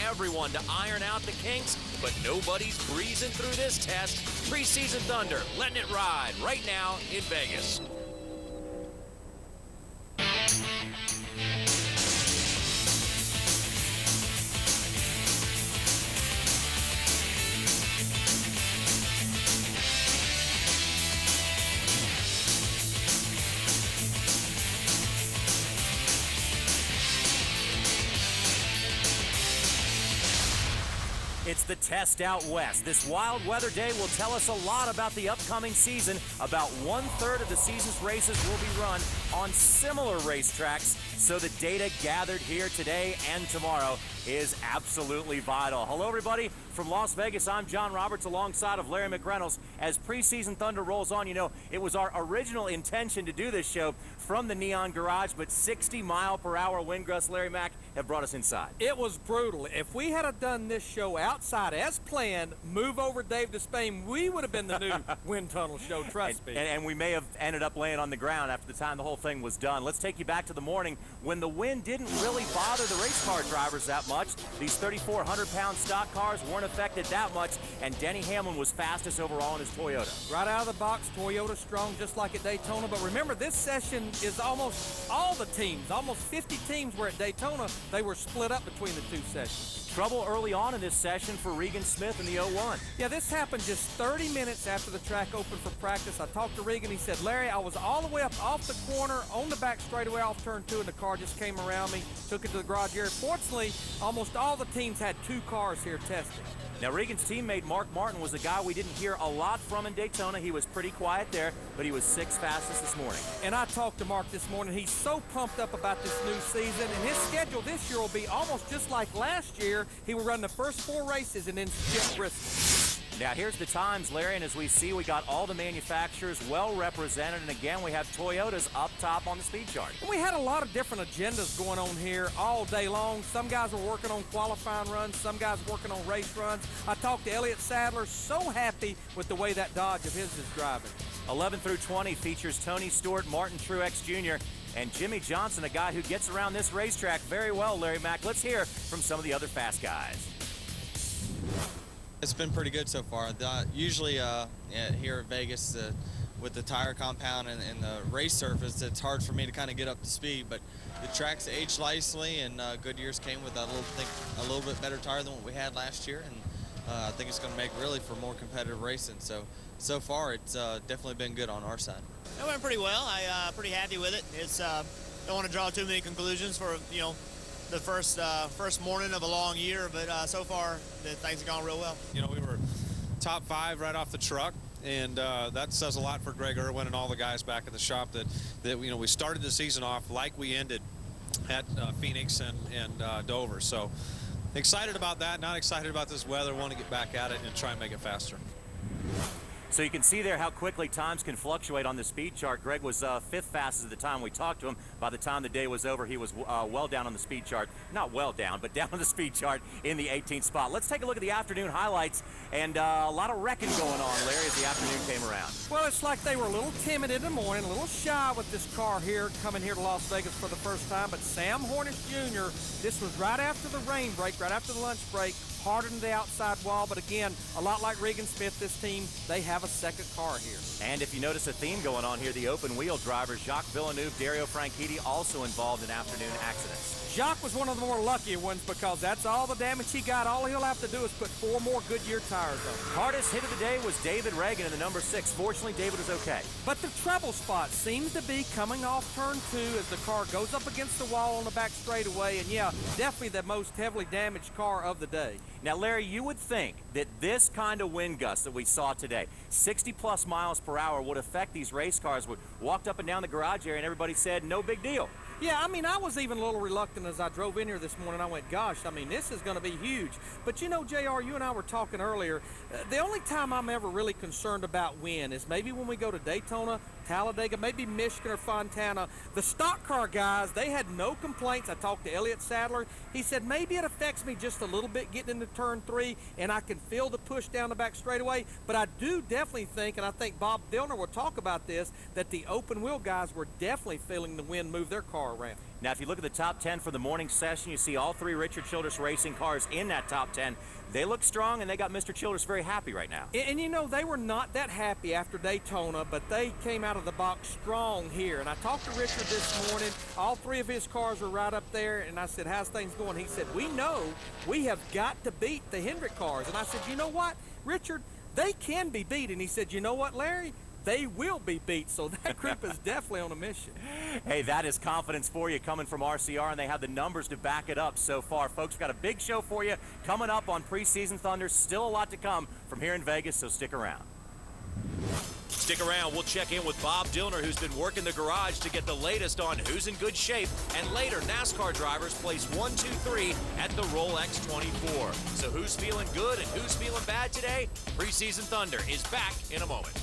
everyone to iron out the kinks, but nobody's breezing through this test. Preseason Thunder, letting it ride right now in Vegas. It's the test out west. This wild weather day will tell us a lot about the upcoming season. About 1/3 of the season's races will be run on similar racetracks, so the data gathered here today and tomorrow is absolutely vital. Hello, everybody. From Las Vegas, I'm John Roberts alongside of Larry McReynolds. As Preseason Thunder rolls on, you know, it was our original intention to do this show from the Neon Garage, but 60-mile-per-hour wind gusts, Larry Mack, have brought us inside. It was brutal. If we had done this show outside as planned, move over Dave to Spain, we would have been the new wind tunnel show, trust me. And we may have ended up laying on the ground after the time the whole thing was done. Let's take you back to the morning when the wind didn't really bother the race car drivers that much. These 3,400-pound stock cars weren't affected that much, and Denny Hamlin was fastest overall in his Toyota. Right out of the box, Toyota strong just like at Daytona. But remember, this session is almost all the teams, almost 50 teams were at Daytona. They were split up between the two sessions. Trouble early on in this session for Regan Smith in the 01. Yeah, this happened just 30 minutes after the track opened for practice. I talked to Regan. He said, Larry, I was all the way up off the corner on the back straightaway off turn 2, and the car just came around me, took it to the garage area. Fortunately, almost all the teams had 2 cars here testing. Now, Regan's teammate Mark Martin was a guy we didn't hear a lot from in Daytona. He was pretty quiet there, but he was 6th fastest this morning. And I talked to Mark this morning. He's so pumped up about this new season, and his schedule this year will be almost just like last year. He will run the first 4 races and then skip Bristol. Now, here's the times, Larry, and as we see, we got all the manufacturers well represented, and again, we have Toyotas up top on the speed chart. We had a lot of different agendas going on here all day long. Some guys were working on qualifying runs, some guys working on race runs. I talked to Elliott Sadler, so happy with the way that Dodge of his is driving. 11 through 20 features Tony Stewart, Martin Truex Jr., and Jimmy Johnson, a guy who gets around this racetrack very well, Larry Mack. Let's hear from some of the other fast guys. It's been pretty good so far. Usually here at Vegas, with the tire compound and the race surface, it's hard for me to kind of get up to speed, but the track's aged nicely, and Goodyear's came with a little bit better tire than what we had last year, and I think it's going to make really for more competitive racing. So far, it's definitely been good on our side. It went pretty well. I'm pretty happy with it. It's don't want to draw too many conclusions for the first morning of a long year, but so far things have gone real well. You know, we were top 5 right off the truck, and that says a lot for Greg Irwin and all the guys back at the shop that we started the season off like we ended at Phoenix and Dover. So excited about that, not excited about this weather, want to get back at it and try and make it faster. So you can see there how quickly times can fluctuate on the speed chart. Greg was 5th fastest at the time we talked to him. By the time the day was over, he was well down on the speed chart. Not well down, but down on the speed chart in the 18th spot. Let's take a look at the afternoon highlights, and a lot of wrecking going on, Larry, as the afternoon came around. Well, it's like they were a little timid in the morning, a little shy with this car here, coming here to Las Vegas for the first time. But Sam Hornish Jr., this was right after the rain break, right after the lunch break, hardened the outside wall. But again, a lot like Regan Smith, this team, they have a second car here. And if you notice a theme going on here, the open wheel drivers, Jacques Villeneuve, Dario Franchitti, also involved in afternoon accidents. Jacques was one of the more luckier ones because that's all the damage he got. All he'll have to do is put 4 more Goodyear tires on. Hardest hit of the day was David Ragan in the number 6. Fortunately, David was okay. But the trouble spot seems to be coming off turn 2 as the car goes up against the wall on the back straightaway. And yeah, definitely the most heavily damaged car of the day. Now, Larry, you would think that this kind of wind gust that we saw today, 60+ miles per hour, would affect these race cars. We walked up and down the garage area and everybody said, no big deal. Yeah, I mean, I was even a little reluctant as I drove in here this morning. I went, gosh, I mean, this is going to be huge. But you know, JR, you and I were talking earlier, the only time I'm ever really concerned about wind is maybe when we go to Daytona, Talladega, maybe Michigan or Fontana. The stock car guys, they had no complaints. I talked to Elliott Sadler. He said maybe it affects me just a little bit getting into turn 3, and I can feel the push down the back straightaway. But I do definitely think, and I think Bob Dillner will talk about this, that the open wheel guys were definitely feeling the wind move their car around. Now, if you look at the top 10 for the morning session, you see all 3 Richard Childress Racing cars in that top 10. They look strong, and they got Mr. Childress very happy right now. And you know, they were not that happy after Daytona, but they came out of the box strong here. And I talked to Richard this morning. All 3 of his cars were right up there, and I said, how's things going? He said, we know we have got to beat the Hendrick cars. And I said, you know what, Richard, they can be beat. And he said, you know what, Larry? They will be beat, so that group is definitely on a mission. Hey, that is confidence for you coming from RCR, and they have the numbers to back it up so far. Folks, got a big show for you coming up on Preseason Thunder. Still a lot to come from here in Vegas, so stick around. Stick around. We'll check in with Bob Dillner, who's been working the garage to get the latest on who's in good shape. And later, NASCAR drivers place 1, 2, 3 at the Rolex 24. So who's feeling good and who's feeling bad today? Preseason Thunder is back in a moment.